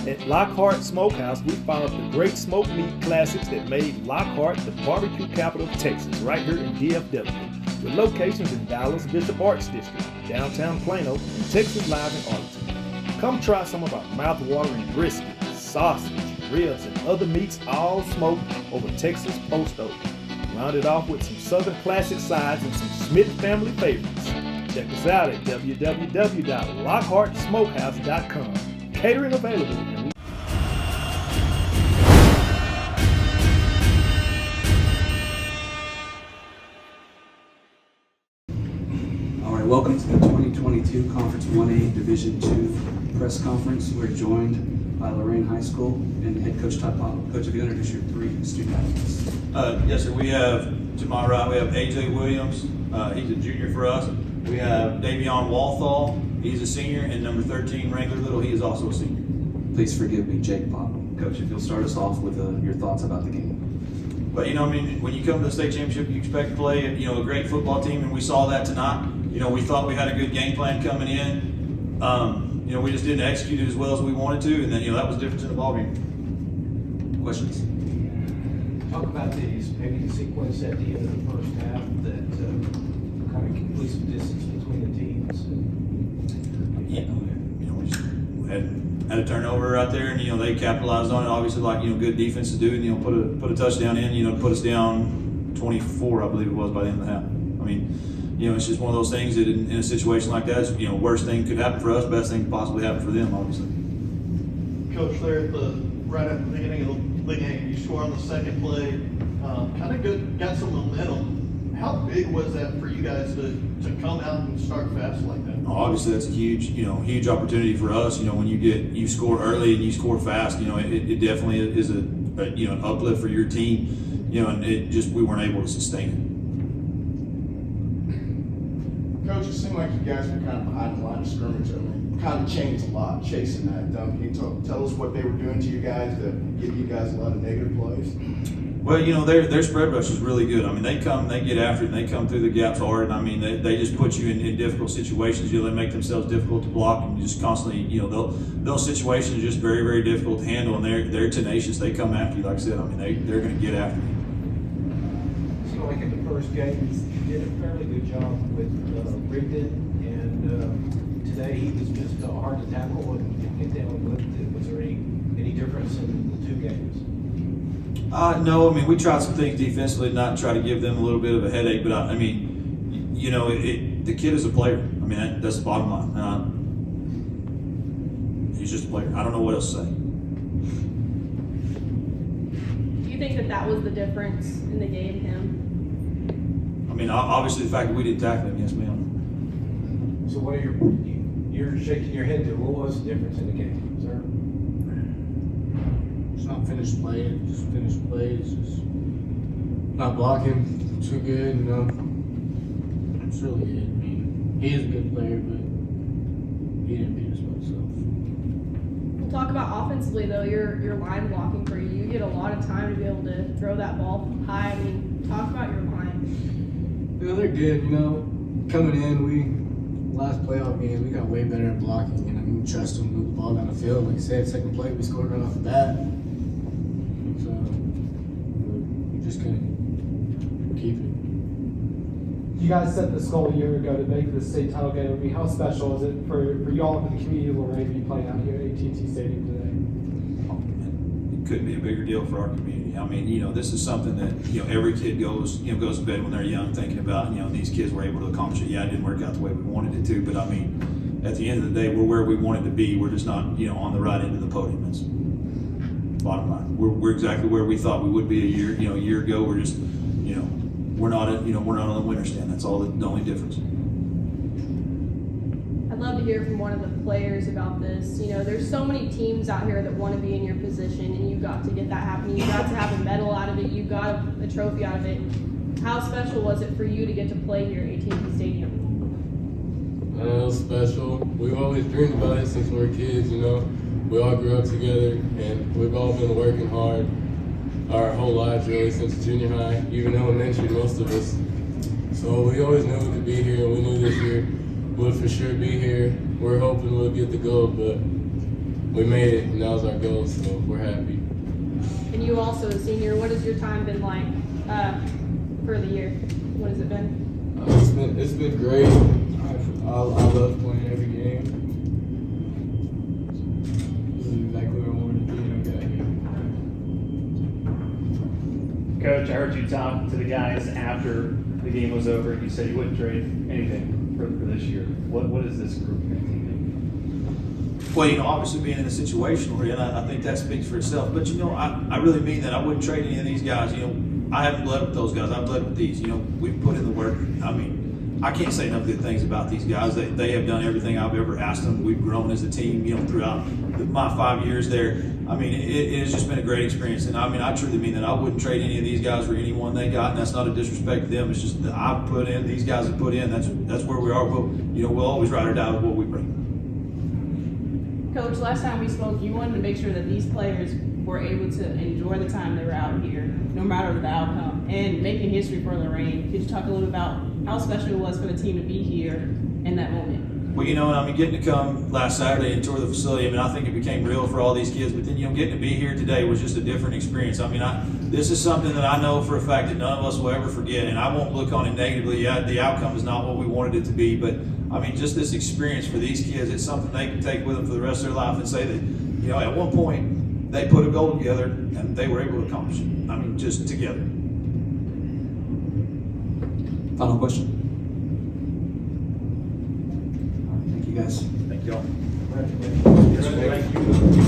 At Lockhart Smokehouse, we found the great smoked meat classics that made Lockhart the barbecue capital of Texas, right here in DFW, with locations in Dallas, Bishop Arts District, downtown Plano, and Texas Live in Arlington. Come try some of our mouth-watering brisket, sausage, ribs, and other meats, all smoked over Texas post oven. Rounded off with some Southern classic sides and some Smith family favorites. Check us out at www.lockhartsmokehouse.com. Catering available. All right, welcome to the 2022 Conference 1A Division II press conference. We're joined by Loraine High School and head coach Todd Pop. Coach, if you introduce your three student athletes. Yes, sir. We have, to my right, we have AJ Williams. He's a junior for us. We have Davion Walthall. He's a senior. And number 13, Wrangler Little, he is also a senior. Please forgive me, Jake Pop. Coach, if you'll start us off with your thoughts about the game. But, when you come to the state championship, you expect to play, a great football team, and we saw that tonight. We thought we had a good game plan coming in. We just didn't execute it as well as we wanted to, and then, that was the difference in the ballgame. Questions? Talk about maybe the sequence at the end of the first half that kind of complete some distance between the teams. We just had a turnover out there, and they capitalized on it. Obviously, good defense to do, and put a touchdown in. Put us down 24, I believe it was, by the end of the half. It's just one of those things that in a situation like that, worst thing could happen for us, best thing could possibly happen for them, obviously. Coach, there right at the beginning of the game, you score on the second play, got some momentum. How big was that for you guys to come out and start fast like that? Obviously, that's a huge opportunity for us. When you score early and you score fast, it definitely is an uplift for your team. And we weren't able to sustain it. Coach, it seemed like you guys were kind of behind the line of scrimmage. Kind of changed a lot chasing that. Can you tell us what they were doing to you guys to give you guys a lot of negative plays? Well, their spread rush is really good. They get after it, and they come through the gaps hard. And they just put you in difficult situations. They make themselves difficult to block, and just constantly, those situations are just very, very difficult to handle. And they're tenacious. They come after you, like I said. They're going to get after you. It seemed like in the first game, you did a fairly good job with Rigdon, and today he was just hard to tackle and get down with. Was there any difference in the two games? No, we tried some things defensively, not try to give them a little bit of a headache, but the kid is a player. That's the bottom line. He's just a player. I don't know what else to say. Do you think that was the difference in the game, him? Obviously the fact that we didn't tackle him, yes, ma'am. So what are you're shaking your head there. What was the difference in the game, sir? It's not finished play, just finished play. It's just not blocking too good, It's really it. He is a good player, but he didn't beat us by himself. We'll talk about offensively though, your line blocking for you. You get a lot of time to be able to throw that ball high. Talk about your line. They're good, Coming in, last playoff game, we got way better at blocking, and we trust them to move the ball down the field. Like I said, second play, we scored right off the bat. So we just couldn't keep it. You guys set this goal a year ago to make the state title game. How special is it for y'all and for the community of Loraine to be playing out here at AT&T Stadium today? It couldn't be a bigger deal for our community. This is something that every kid goes to bed when they're young thinking about. These kids were able to accomplish it. Yeah, it didn't work out the way we wanted it to, but at the end of the day, we're where we wanted to be. We're just not on the right end of the podium. That's bottom line. We're exactly where we thought we would be a year ago. We're just we're not on the winner's stand. That's all the only difference. I'd love to hear from one of the players about this. There's so many teams out here that want to be in your position, and you got to get that happening. You got to have a medal out of it. You got a trophy out of it. How special was it for you to get to play here at AT&T Stadium? It was special. We've always dreamed about it since we were kids, We all grew up together, and we've all been working hard our whole lives, really, since junior high, even elementary, most of us. So we always knew we could be here, and we knew this year would for sure be here. We're hoping we'll get the gold, but we made it, and that was our goal, so we're happy. And you also a senior, what has your time been like for the year? What has it been? It's been great. I love playing every game. This is exactly what I wanted to do when I got here. Coach, I heard you talk to the guys after the game was over. You said you wouldn't trade anything for this year. What is this group going to do? Well, obviously being in a situation we're in, I think that speaks for itself. But, I really mean that. I wouldn't trade any of these guys. I haven't bled with those guys. I've bled with these. We've put in the work. I mean, I can't say enough good things about these guys. They have done everything I've ever asked them. We've grown as a team, throughout my 5 years there. I mean, it has just been a great experience. And, I truly mean that. I wouldn't trade any of these guys for anyone they got, and that's not a disrespect to them. It's just that I've put in, these guys have put in. That's where we are. We'll always ride or die with what we bring. Coach, last time we spoke, you wanted to make sure that these players were able to enjoy the time they were out here, no matter the outcome, and making history for Loraine. Could you talk a little about how special it was for the team to be here in that moment? Well, getting to come last Saturday and tour the facility, I think it became real for all these kids. But then, getting to be here today was just a different experience. This is something that I know for a fact that none of us will ever forget, and I won't look on it negatively. Yeah, the outcome is not what we wanted it to be, but just this experience for these kids, it's something they can take with them for the rest of their life and say that, at one point they put a goal together and they were able to accomplish it. Just together. Final question. Thank you guys. Thank y'all. Thank you.